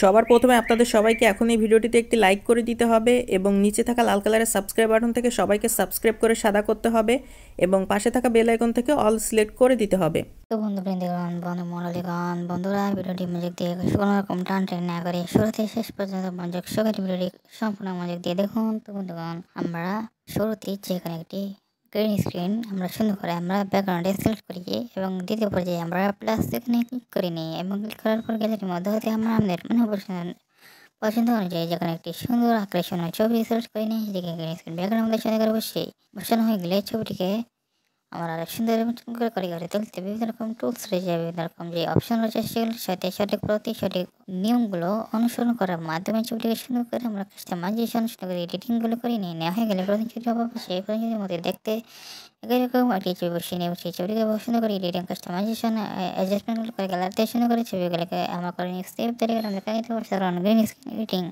সবার প্রথমে আপনাদের সবাইকে এখন এই ভিডিওটিতে একটি লাইক করে দিতে হবে এবং নিচে থাকা লাল কালারের সাবস্ক্রাইব বাটন থেকে সবাইকে সাবস্ক্রাইব করে সাদা করতে হবে এবং পাশে থাকা বেল আইকন থেকে অল সিলেক্ট করে দিতে হবে। তো বন্ধুবৃন্দগণ, বন্ধুমণ্ডলীগণ, বন্ধুরা ভিডিওটি মনোযোগ দিয়ে কোনো রকম টানটান না করে শুরু থেকে শেষ পর্যন্ত মনোযোগ সহকারে ভিডিওটি সম্পূর্ণ মনোযোগ দিয়ে দেখুন। তো বন্ধুগণ, আমরা শুরুতেই যেখানে একটি গ্রিন স্ক্রিন আমরা সুন্দর করে আমরা ব্যাকগ্রাউন্ডে সিলেক্ট করি এবং দ্বিতীয় পর্যায়ে আমরা প্লাস এখানে ক্লিক করে নিই এবং ক্লিক করার পর গ্যালারির মধ্যে হতে আমরা আমাদের পছন্দ অনুযায়ী যেখানে একটি সুন্দর আকর্ষণীয় ছবি সিলেক্ট করে নিই। যেখানে গ্রিন স্ক্রিন ব্যাকগ্রাউন্ডের সাথে করে বসানো হয়ে গেলে ছবিটিকে আমরা আরো সুন্দর এবং চমৎকার করে তুলতে বিভিন্ন রকম টুলস রয়েছে, বিভিন্ন রকম যে অপশন রয়েছে সেগুলোর সাথে সঠিক সঠিক নিয়মগুলো অনুসরণ করার মাধ্যমে ছবিটিকে সুন্দর করে আমরা কাস্টমাইজেশন সুন্দর করে এডিটিংগুলো করে নিয়ে নেওয়া হয়ে গেলে প্রথম ছবিটি সেই প্রথম ছবির মধ্যে দেখতে একই রকম একটি ছবি বসিয়ে নিয়ে সেই ছবিটিকে সুন্দর করে এডিটিং কাস্টমাইজেশন অ্যাডজাস্টমেন্টগুলো করে গ্যালারিতে সুন্দর করে ছবিগুলোকে আমরা করে নিয়ে সেভ তৈরি করে আমরা গ্রিন স্ক্রিন এডিটিং